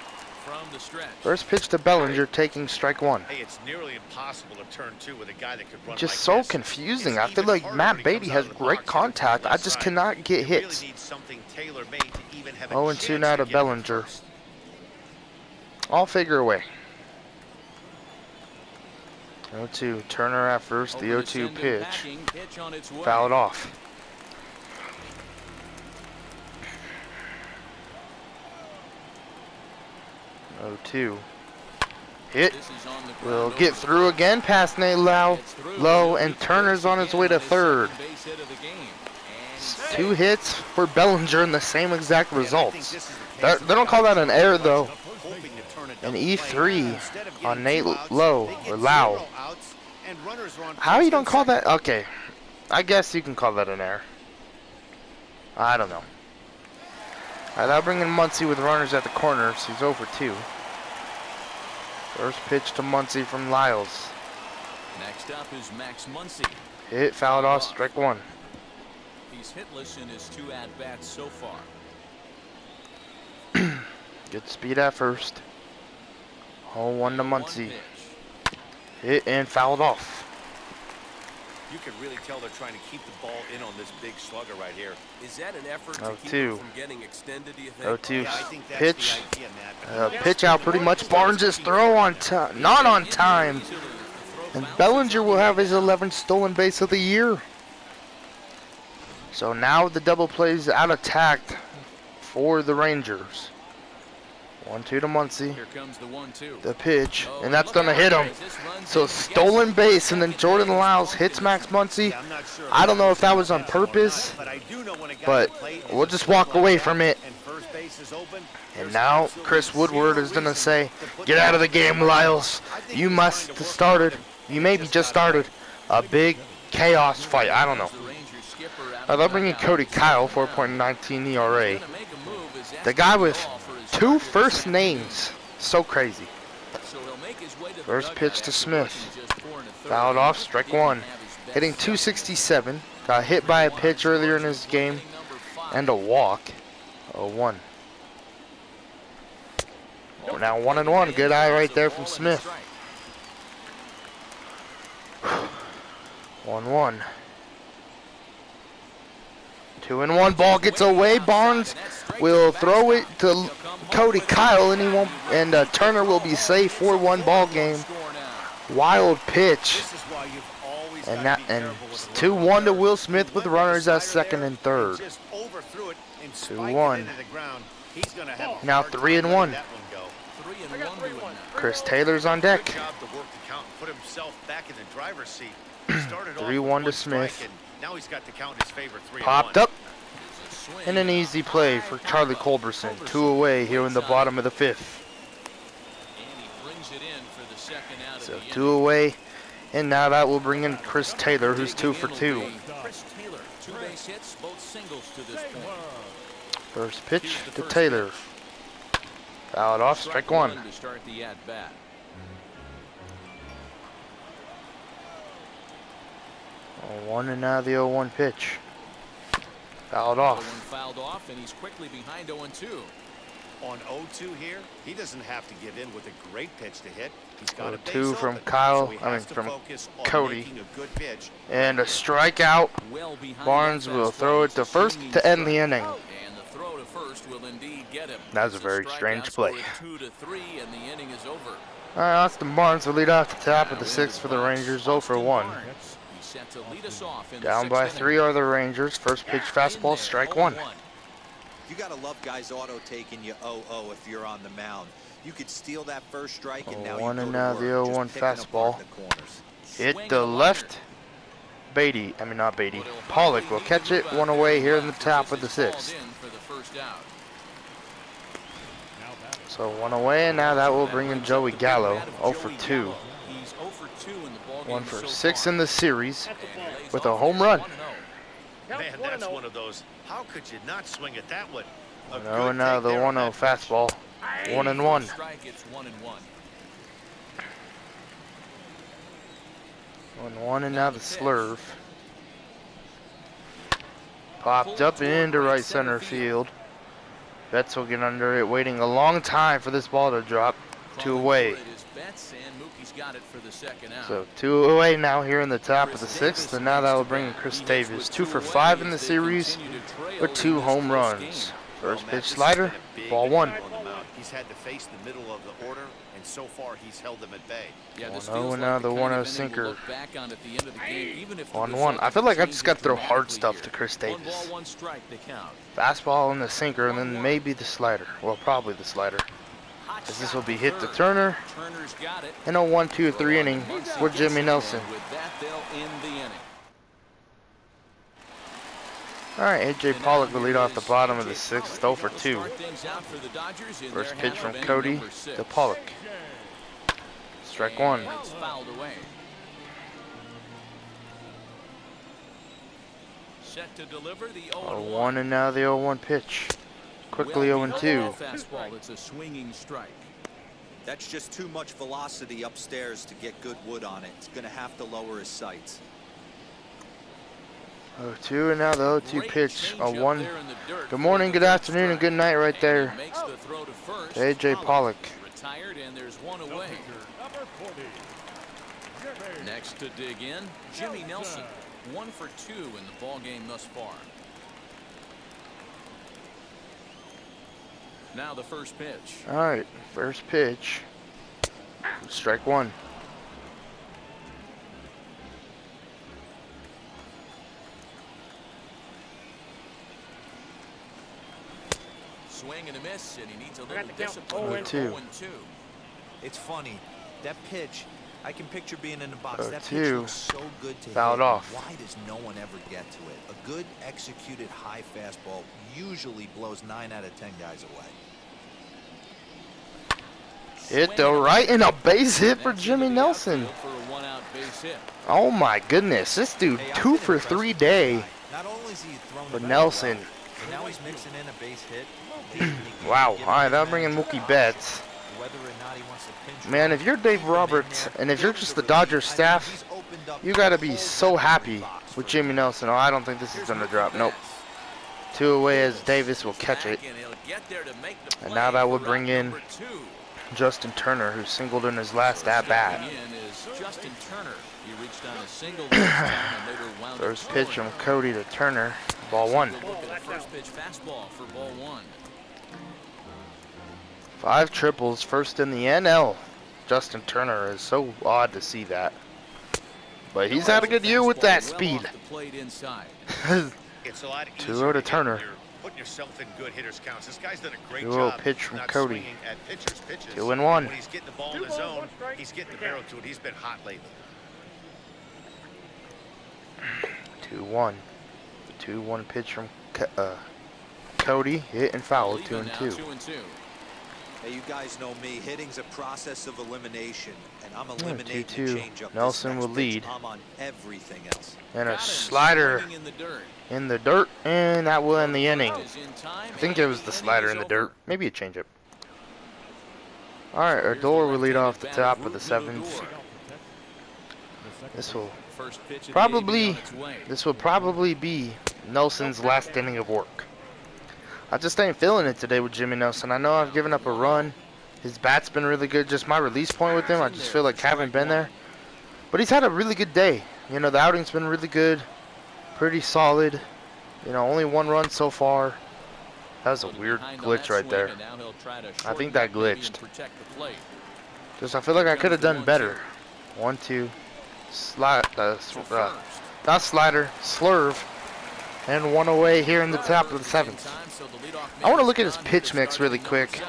from the stretch. First pitch to Bellinger, taking strike 1. Hey, it's nearly impossible to turn 2 with a guy that could run Just like so this. confusing. It's I feel even like harder Matt when he Beatty comes has out of the great box hitting from contact. the I just side. cannot get He really hits. needs something tailor-made to even have a 0-2 chance now to get Bellinger. first. I'll figure away. 0-2. Turner at first. The Over 0-2 send and pitch. packing, pitch on its way. Fouled off. Oh, 2. Hit. This is on the ground Will over get the through plate. again past Nate Lowe. Gets through. Low, He and gets Turner's on his way to second third. base hit of the game. And 2 hits for Bellinger in the same exact Yeah, I think results. this is the They pace of don't call that an error, though. hoping to turn it An down E3 the plate. Instead of on getting Nate 2 outs, Lowe, they or get Lau. 0 outs, and runners are on How you first don't and call second. that? Okay. I guess you can call that an error. I don't know. Alright, that'll bring in Muncy with runners at the corners. He's over 2. First pitch to Muncy from Lyles. Next up is Max Muncy. Hit, fouled off, strike 1. He's hitless in his 2 at-bats so far. Good speed at first. 0-1 to Muncy. Hit and fouled off. You can really tell they're trying to keep the ball in on this big slugger right here. Is that an effort to 0-2. keep him from getting extended, do you think? 0-2 Yeah, I think that's pitch. the idea, Matt. Pitch out pretty much. Barnes' throw on time, not on time. And Bellinger will have his 11th stolen base of the year. So now the double plays out attacked for the Rangers. 1-2 to Muncy. Here comes the 1-2. The pitch, and that's gonna hit him. So stolen base, and then Jordan Lyles hits Max Muncy. Yeah, I'm not sure I don't know if that was on purpose, but I do know when a guy but can play we'll is just a walk good away left from it. and first base is open. And There's now absolutely Chris Woodward is gonna zero say, reason to put "Get out of the game, Lyles. I think You he's must trying to have work started. on him. You maybe just started a big chaos fight." I don't know. They'll bring in Cody Kyle, 4.19 ERA. The guy with 2 first names. So crazy. First pitch to Smith. Fouled off, strike 1. Hitting .267. Got hit by a pitch earlier in his game and a walk. 0-1. We're now 1-1. Good eye right there from Smith. 1-1. 2-1. Ball gets away. Barnes will throw it to Cody Kyle, and he won't. And Turner will be safe. 4-1 ball game. Wild pitch. This is why you've always And gotta that be and careful with the 2-1 to Will Smith with runners at second and third. Just overthrew it and spiked 2-1. it into the ground. He's gonna have a Now hard time 3-1. letting that one go. 3-1. Chris Taylor's on deck. Good job to work the count and put himself back in the driver's seat. He started off 3-1 with to one strike, Smith. and now he's got the count in his favor. 3-1. Popped up. And an easy play for Charlie Culberson. 2 away here in the bottom of the 5th. So 2 away. And now that will bring in Chris Taylor, who's 2 for 2. Chris Taylor, 2 base hits, both singles to this point. First pitch to Taylor. Fouled off, strike 1. To start the at-bat. 0-1 and now the 0-1 pitch. Fouled 0-1 off. fouled off, and he's quickly behind 0-2. On 0-2 here, he doesn't have to give in with a great pitch to hit. He's got a 0-2 base from open, Kyle, so he I mean has to from focus on Cody. making a good pitch. And a strikeout. Well behind Barnes that will fastball. throw it to It's a first swinging to end the strike. inning. And the throw to first will indeed get him. That was a It's very strikeout strange score play. at 2-3, and the inning is over. Alright, Austin Barnes will lead off the top of the 6th for the Rangers, 0 for 1. He's set to lead us off in the Down by 6th 3 are the Rangers. First pitch fastball, strike 1. You gotta love guys auto taking you 0-0 if you're on the mound. You could steal that first strike and now 0-1 you go and to now work, the just 0-1 picking apart fastball. the corners. Hit the left. Beatty, I mean not Beatty. Pollock will catch it. 1 away here in the top of the 6th. So 1 away, and now that will bring in Joey Gallo. 0 for 2. 1 for 6 in the series with a home run. Man, that's one of those. How could you not swing at that one? A 0 good and now take the there on 1-0 that pitch. fastball. 1-1. 1-1 and now the slurve. Popped up into right center field. Betts will get under it, waiting a long time for this ball to drop. 2 away. So 2 away now here in the top of the 6th, and now that will bring in Chris Davis. 2 for 5 in the series with 2 home runs. First pitch slider, ball 1. He's had to face the middle of the order, and so far he's held them at bay. 1-0 and now the 1-0 sinker. 1-1. I feel like I just got to throw hard stuff to Chris Davis. Fastball and the sinker, and then maybe the slider. Well, probably the slider. As this will be hit to Turner. And a 1-2-3 inning for Jimmy Nelson. Alright, A.J. Pollock will lead off the bottom of the 6th, 0 for 2. First pitch from Cody to Pollock. Strike 1. set to deliver the 0-1 and now the 0-1 pitch. Quickly 0-2. Fastball, it's a swinging strike. That's just too much velocity upstairs to get good wood on it. He's going to have to lower his sights. 0-2 and now the 0-2 pitch. 0-1. Good morning, good afternoon, and good night right there. To AJ Pollock. Retired, and there's one away. Next to dig in, Jimmy Nelson. 1 for 2 in the ball game thus far. Now the first pitch. All right, first pitch. Strike 1. Swing and a miss, and he needs a little discipline. 0-2. It's funny. That pitch, I can picture being in the box. That 0-2. pitch looks so good to Fouled hit. off. Why does no one ever get to it? A good executed high fastball usually blows 9 out of 10 guys away. Hit the right and a base hit for Jimmy Nelson. Oh my goodness, this dude 2 for 3 day Not only is he throwing for the ball Nelson. well, but now he's mixing in a base hit. Wow, all right, that'll bring in Mookie Betts. Whether or not he wants to pinch Man, if you're Dave Roberts and if you're just the Dodgers staff, you gotta be so happy with Jimmy Nelson. Oh, I don't think this is gonna drop. Nope. 2 away as Davis will catch it. And now that would bring in Justin Turner, who singled in his last at-bat. First pitch from Cody to Turner. Ball 1. First pitch fastball for ball 1. 5 triples, first in the NL. Justin Turner is so odd to see that. But he's had a good year with that speed. 2-0 to Turner. Putting yourself in good hitters counts. This guy's done a great 2-0 job pitch from not Cody. swinging at pitchers' pitches. 2-1. When he's getting the ball in the zone, he's getting the barrel to it. He's been hot lately. 2-1. 2-1 pitch from Cody. Hit and foul. 2-2. Hey, you guys know me. Hitting's a process of elimination, and I'm eliminating 2-2. the changeup. Nelson This will next pitch, lead. I'm on everything else. And a slider in the dirt, and that will end the inning. I think it was the slider in the dirt. Maybe a changeup. All right, Ardor will lead off the top of the 7th. This will probably be Nelson's last inning of work. I just ain't feeling it today with Jimmy Nelson. I know I've given up a run. His bat's been really good. Just my release point with him, I just feel like haven't been there. But he's had a really good day. You know, the outing's been really good. Pretty solid. You know, only 1 run so far. That was a weird glitch right there. I think that glitched. Just I feel like I could have done better. 1-2. Not slider. Slurve. And 1 away here in the top of the 7th. I want to look at his pitch mix really quick.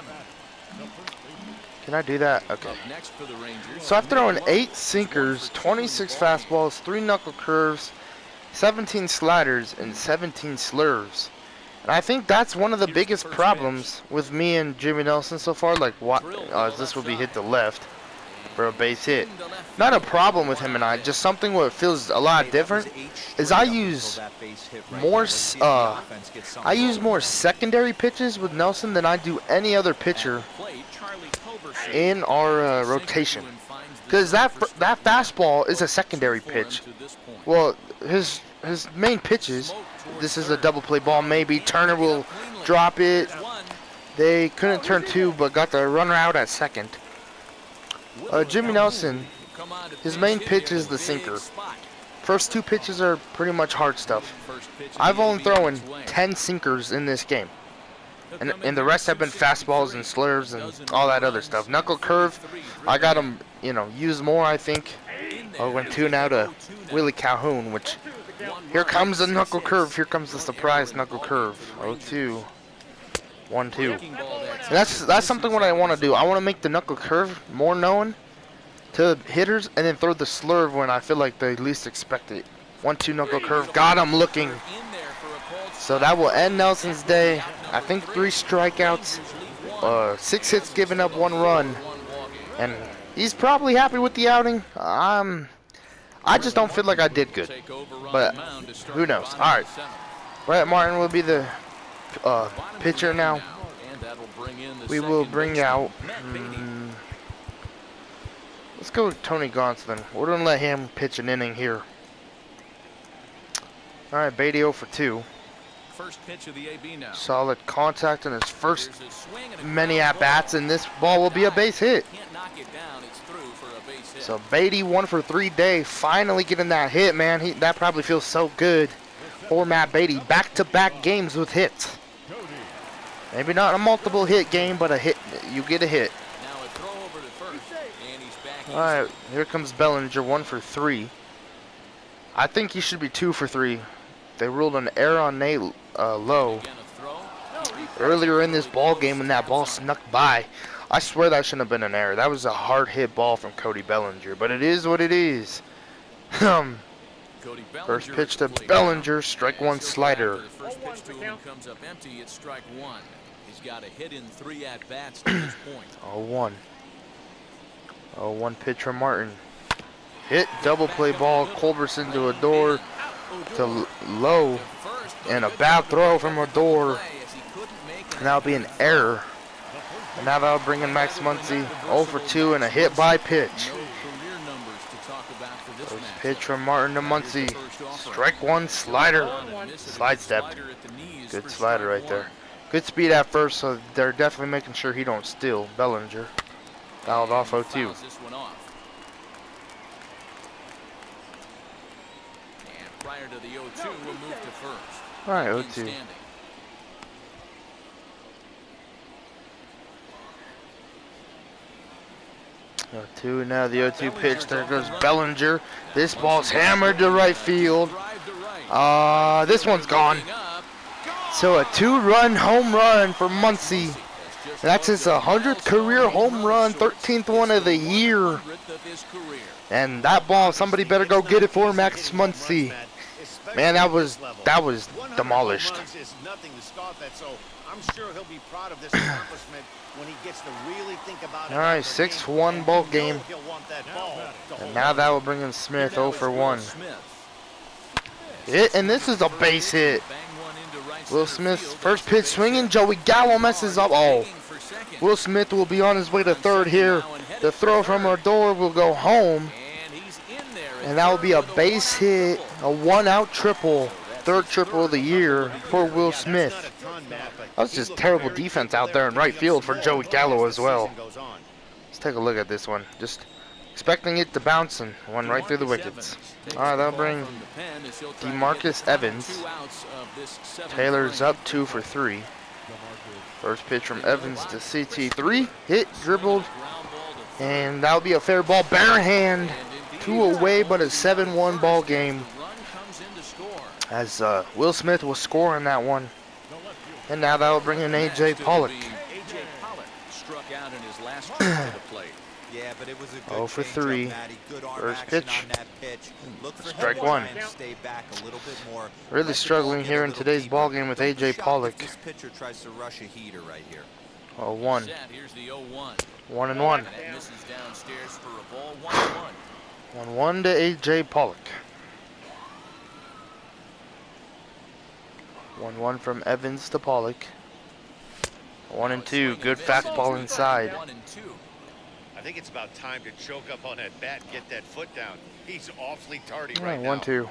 Can I do that? Okay. So I've thrown 8 sinkers, 26 fastballs, 3 knuckle curves, 17 sliders, and 17 slurves. And I think that's one of the biggest problems with me and Jimmy Nelson so far. Like, what? This will be hit to left for a base hit. Not a problem with him and I. Just something what feels a lot different is I use more secondary pitches with Nelson than I do any other pitcher in our rotation. Because that fastball is a secondary pitch. Well, his main pitches. This is a double play ball. Maybe Turner will drop it. They couldn't turn 2, but got the runner out at second. Jimmy Nelson, his main pitch is the sinker. First 2 pitches are pretty much hard stuff. I've only thrown 10 sinkers in this game. And the rest have been fastballs and slurves and all that other stuff. Knuckle curve, I got him, you know, used more, I think. Went 2 now to Willie Calhoun, which here comes the knuckle curve. Here comes the surprise knuckle curve. 0-2. 1-2. That's something what I want to do. I want to make the knuckle curve more known to hitters, and then throw the slurve when I feel like they least expect it. 1-2 knuckle curve. Got him looking. So that will end Nelson's day. I think 3 strikeouts, 6 hits, giving up 1 run, and he's probably happy with the outing. I'm I just don't feel like I did good. But who knows? All right. Brett Martin will be the pitcher now. We will bring out. Let's go with Tony Gonsolin. We're going to let him pitch an inning here. All right, Beatty 0 for 2. First pitch of the AB now. Solid contact in his first many at-bats, and this ball will be a base hit. Can't knock it down. It's through for a base hit. So Beatty 1 for 3 day, finally getting that hit, man. That probably feels so good for Matt Beatty. Back-to-back games with hits. Maybe not a multiple hit game, but a hit. You get a hit. Now a throw over to first, and he's back. All right, here comes Bellinger, 1 for 3. I think he should be 2 for 3. They ruled an error on Nate Lowe earlier in this ball game when that ball snuck by. I swear that shouldn't have been an error. That was a hard hit ball from Cody Bellinger, but it is what it is. First pitch to Bellinger, strike 1 slider. First pitch to him comes up empty. It's strike 1. He's got a hit in 3 at bats to this point. 0-1. 0-1 pitch from Martin. Hit, double play ball, Culberson to Odor to Lowe, and a bad throw from Odor. And that'll be an error. And now that'll bring in Max Muncy, 0 for 2, and a hit by pitch. First pitch from Martin to Muncy. Strike 1 slider. Slide step. Good slider right there. Good speed at first, so they're definitely making sure he don't steal. Bellinger fouled off 0-2. Prior to the 0-2, we'll move to first. All right, 0-2. 0-2, now the 0-2 pitch. There goes Bellinger. This ball's hammered to right field. This one's gone. So a 2-run home run for Muncy. That's his 100th career home run, 13th one of the year. And that ball, somebody better go get it for Max Muncy. Man, that was demolished. All right, 6-1 ball game. And now that will bring in Smith 0 for 1. Hit, and this is a base hit. Will Smith's first pitch swinging. Joey Gallo messes up. Oh, Will Smith will be on his way to third here. The throw from Odor will go home. And that will be a base hit, a 1-out triple, 3rd triple of the year for Will Smith. That was just terrible defense out there in right field for Joey Gallo as well. Let's take a look at this one. Just expecting it to bounce and one right through the wickets. All right, that'll bring DeMarcus Evans. Taylor's up 2 for 3. First pitch from Evans to CT3. Hit, dribbled, and that'll be a fair ball. Bare hand. 2 away, but a 7-1 ball game. As Will Smith will score on that one. And now that'll bring in A.J. Pollock. Struck out in his last trip to the plate. Yeah, but it was a good 0 for 3. First pitch. Strike 1. Stay back a little bit more. Really struggling here in today's ball game with A.J. Pollock. This pitcher tries to rush a heater right here. 0-1. Here's the 0-1. 1-1. Misses downstairs for a ball. 1-1. 1-1 to A.J. Pollock. 1-1 from Evans to Pollock. 1-2. Good fastball inside. 1-2. I think it's about time to choke up on that bat and get that foot down. He's awfully tardy All right right, now. 1-2.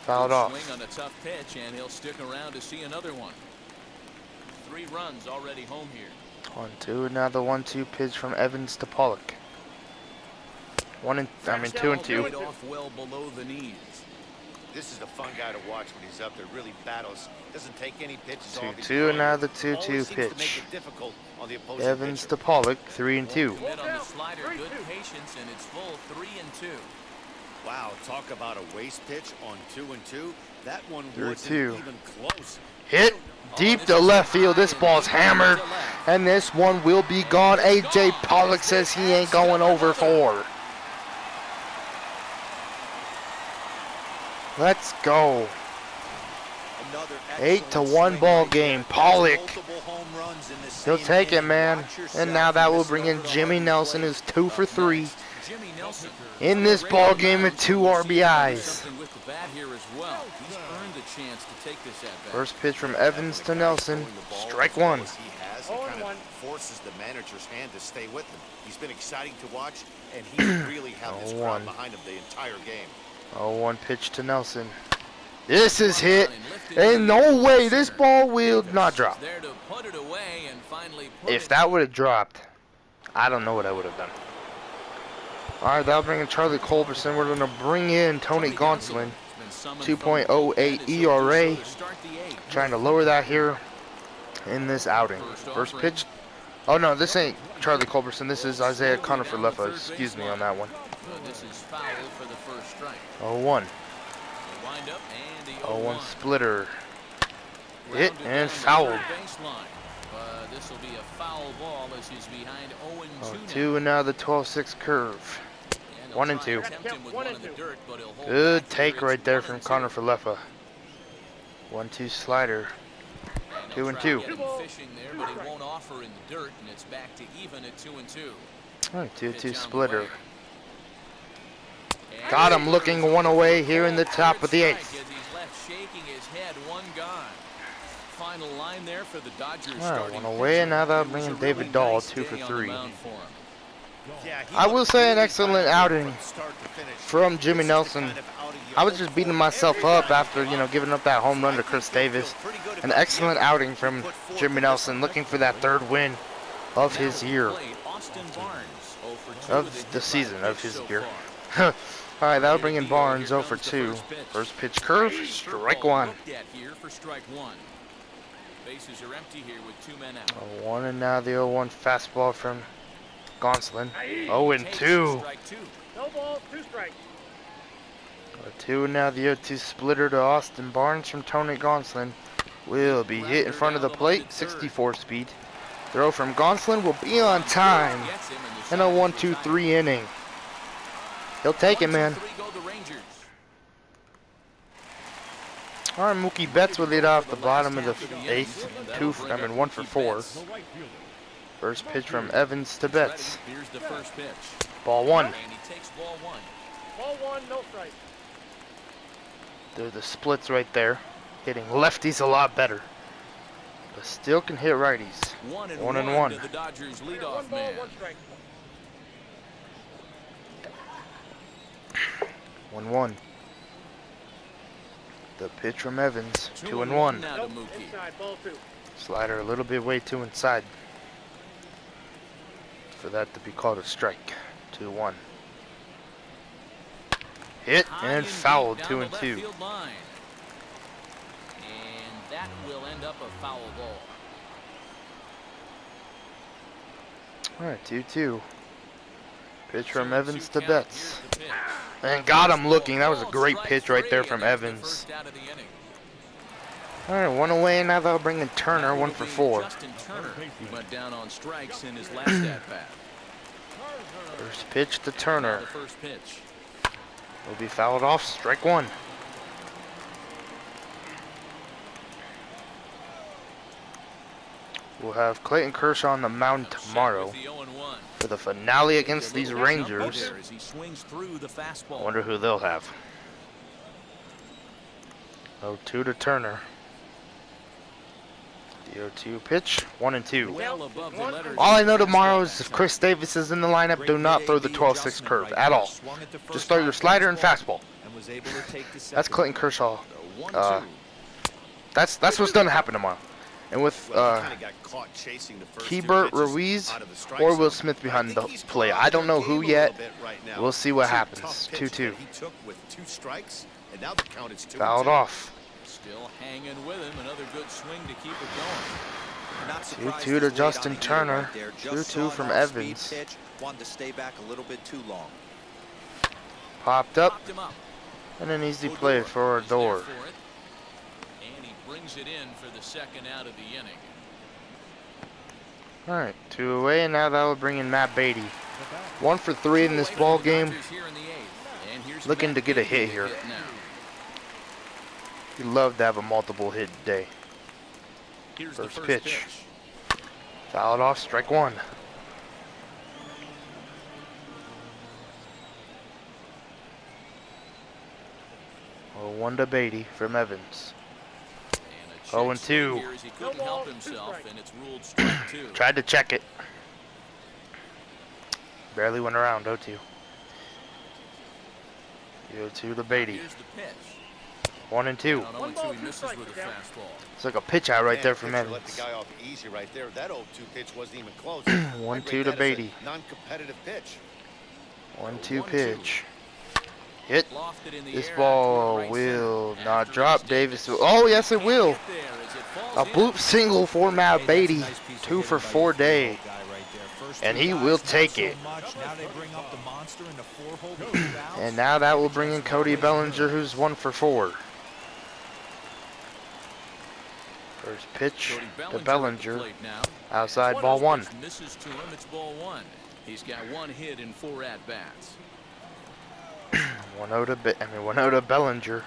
Fouled off. Swing on a tough pitch, and he'll stick around to see another one. 3 runs already home here. 1-2. Now the 1-2 pitch from Evans to Pollock. 2-2. Right off well below the knees. This is a fun guy to watch when he's up there. Really battles. Doesn't take any pitches off. 2-2. And now the 2-2 pitch. Evans to Pollock. 3-2. Commit on the slider, good patience, and it's full 3-2. Wow, talk about a waste pitch on 2-2. That one 3-2. wasn't even close. Hit deep to left field. This ball's hammered, and this one will be gone. A.J. Pollock says he ain't going over 4. Let's go. 8-1 ball game. Pollock. He'll take it, man. And now that will bring in Jimmy Nelson, who's 2 for 3. Jimmy Nelson. In this ball game with 2 RBIs. Something with the bat here as well. He's earned the chance to take this at bat. First pitch from Evans to Nelson. Strike one. He has, it kind of forces the manager's hand to stay with him. He's been exciting to watch, and he really had this crowd behind him the entire game. 0-1 pitch to Nelson. This is hit. Ain't no way this ball will not drop. There to put it away and finally If that would have dropped, I don't know what I would have done. Alright, that'll bring in Charlie Culberson. We're going to bring in Tony Gonsolin. 2.08 ERA. Trying to lower that here in this outing. First pitch. Oh no, this ain't Charlie Culberson. This is Isaiah Conifer-Leffa. Excuse me on that one. This is foul for the first strike. 0-1. 0-1 splitter. Hit and fouled. This will be a foul ball as he's behind 0-2 and now the 12-6 curve. 1-2. Good take right there from Conifer-Leffa. 1-2 slider. 2-2. Fishing there, but he won't offer in the dirt, and it's back to even at 2-2. 2-2 splitter. Got him looking one away here in the top of the 8th. He's left shaking his head, one gone. Final line there for the Dodgers. One away, and now they'll bring in David Dahl, 2 for 3. I will say an excellent outing from Jimmy Nelson. I was just beating myself up after, giving up that home run to Chris Davis. An excellent outing from Jimmy Nelson, looking for that 3rd win of his year. Of the season of his year. Alright, that'll bring in Barnes, 0 for 2. First pitch curve, strike one. Bases are empty here with 2 men out. 0-1 and now the 0-1 fastball from Gonsolin. 0-2. No ball, 2 strikes. 0-2 and now the 0-2 splitter to Austin Barnes from Tony Gonsolin. Will be hit in front of the plate, 64 speed. Throw from Gonsolin will be on time. And a 1-2-3 inning. He'll take it, man. Alright, Mookie Betts will lead off the bottom of the 8th. 1 for 4. First pitch from Evans to Betts. Here's the first pitch. Ball 1. And he takes ball 1. Ball 1, no strike. They're the splits right there. Hitting lefties a lot better. But still can hit righties. 1-1. To the Dodgers leadoff 1 ball, man. 1 strike. 1-1. The pitch from Evans. 2-1. Now to Nope, Mookie. inside, ball 2. Slider a little bit way too inside. For that to be called a strike. 2-1. Hit and fouled. 2-2. And that will end up a foul ball. Alright, 2-2. Pitch from Evans to Betts. And got him looking. That was a great pitch right there from Evans. Alright, 1 away, and now they'll bring in Turner, 1 for 4. Justin Turner went down on strikes in his last at bat. First pitch to Turner. The first pitch. Will be fouled off, strike 1. We'll have Clayton Kershaw on the mound tomorrow for the finale against these Rangers. I wonder who they'll have. 0-2 to Turner. The 0-2 pitch, 1-2. All I know tomorrow is if Chris Davis is in the lineup, do not throw the 12-6 curve at all. Just throw your slider and fastball. That's Clayton Kershaw. That's what's going to happen tomorrow. And with Keibert Ruiz or Will Smith behind the play. I don't know who yet. We'll see what happens. 2-2. Fouled off. Still hanging with him. Another good swing to keep it going. 2-2 to Justin Turner. 2-2 from Evans. Wanted to stay back a little bit too long. Popped up. And an easy play for Odor. And he brings it in for the second out of the inning. Alright, 2 away, and now that will bring in Matt Beatty. 1 for 3 in this ball game. Looking to get a hit here. He'd love to have a multiple hit day. First pitch. Fouled off, strike 1. 1 to Beatty from Evans. And a check 0-2. swing here as he couldn't No help ball, 2 himself, strikes. and it's ruled strike 2. Tried to check it. Barely went around. 0-2. 0-2 to Beatty. Here's the pitch. 1 and 2. On 0-2, he misses with a fastball. It's like a pitch out right Man, there from pitcher let Evans. the guy off easy right there. That 0-2 pitch wasn't even close. 1-2 to Beatty. Non-competitive pitch. 1-2 pitch. Hit. Lofted in the This air ball out toward right will center. not After drop. his Davis. Davis Oh, yes, it can't will. get there as it falls A in. bloop single for Matt Hey, that's a Beatty. nice piece of 2 hitting for by 4 your day. three-hole guy right there. First And two he guys, will not take so it. much. Now they bring up the monster in the 4-hole with 2 outs. And now that will bring in Cody Bellinger, who's 1 for 4. First pitch Cody to Bellinger at the Bellinger. plate now. Outside, ball 1. Pitch misses to him. It's ball 1. He's got 1 hit in 4 at bats. 1-0 to Bellinger.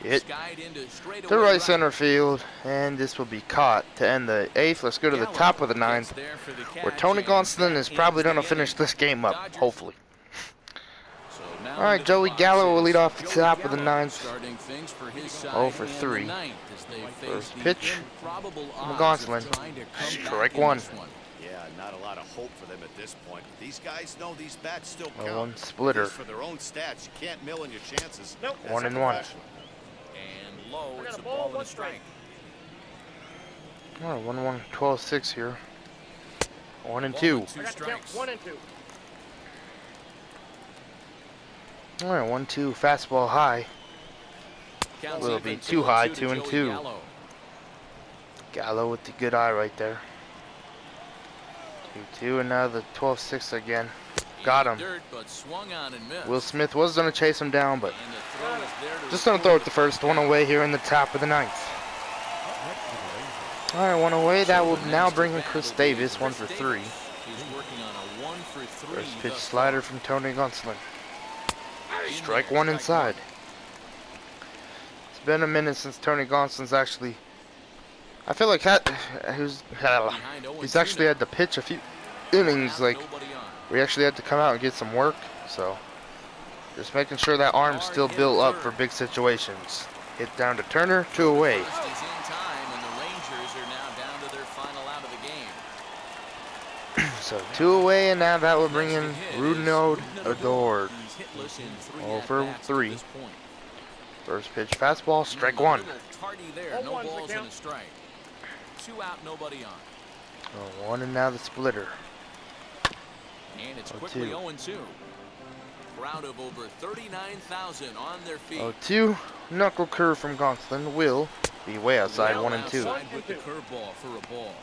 Hit Skied into straightaway to right center field, and this will be caught to end the 8th. Let's go to the Gallo top of the gets 9th, there for the where catch, Tony and Gonsolin is that probably ends going to the finish inning. this game up, Dodgers. hopefully. So now All right, into the Joey box Gallo will is lead off the Joey top of the Gallo, 9th. starting things for his side 0 for in the 3. 9th as they face First the pitch improbable from odds of Gonsolin. trying to come Strike back in 1. this one. Yeah, not a lot of hope for them at this point. But these guys know these bats still A count. 1 splitter. Just for their own stats, you can't mill in your chances. Nope. That's 1 and 1. unprofessional. And low, I got it's a a ball, ball and 1 a strike. Oh, 1-1, 12-6 here. 1 and Ball 2. and 2 I got to count strikes. 1 and 2. All right, 1-2 fastball high. Counts Will even be 2 too high, to 2 and Joey 2. Gallo. Gallo with the good eye right there. 2-2, and now the 12-6 again. Got him. Dirt, but swung on and missed. Will Smith was going to chase him down, but And the throw is there to just going to restore throw it the first one away here in the top of the 9th. All right, 1 away. That will now bring in Chris Davis, 1 for 3. He's working on a 1 for 3. First pitch thus slider far. from Tony Gonsolin. In Strike there, 1 strike inside. It's been a minute since Tony Gonsolin's actually. I feel like he's actually had to pitch a few innings, like we actually had to come out and get some work. So just making sure that arm's still built up for big situations. Hit down to Turner, 2 away. First is in time, and the Rangers are now down to their final out of the game. So 2 away, and now that will bring in Rudnod Adore. He's hitless in 3 0 for at-bats 3. to this point. First pitch fastball, strike A 1. little tardy there, Ball no 1's the balls and count. a strike. 2 out, nobody on. 1 and now the splitter. And it's 0-2. quickly 0-2. Crowd of over 39,000 on their feet. 0-2, knuckle curve from Gonsolin will be way outside, Well 1 and 2. outside with the curveball for a ball.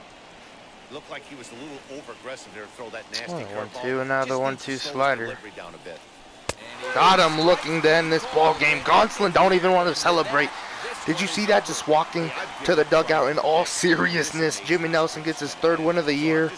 Looked like he was a little over-aggressive there to throw that nasty Oh, curveball. 1-2, and now the Just 1-2 needs to slow his slider. delivery down a bit. And he Got him looking to end this ball game. Gonsolin don't even want to celebrate. Did you see that? Just walking to the dugout in all seriousness. Jimmy Nelson gets his 3rd win of the year.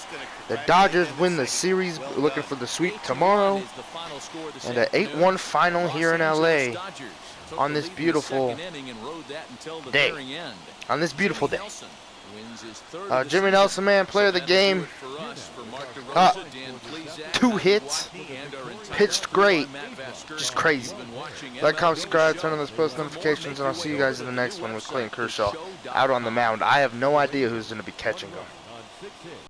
The Dodgers win the series, looking for the sweep tomorrow. is the final score this And an afternoon. 8-1 final Los here in Angeles LA Dodgers took on the this lead in the beautiful second inning and rode that until the day. very end. On this beautiful Jimmy day. Nelson wins his 3rd of the Jimmy season. Nelson, man, player of the So that'll do game. it for us. For Mark Uh, DeRosa, Dan Plesac, 2 Matthew hits. Watney, and our entire Pitched crew, great. I'm Matt Vasgersian. Just crazy. You've been watching Like, comment, MLB subscribe, The turn on Show. those post For more, notifications, make and I'll your see way you guys over in the to next one with Clayton website, Kershaw theshow.com. out on the mound. I have no idea who's going to be catching him. On 6 hits.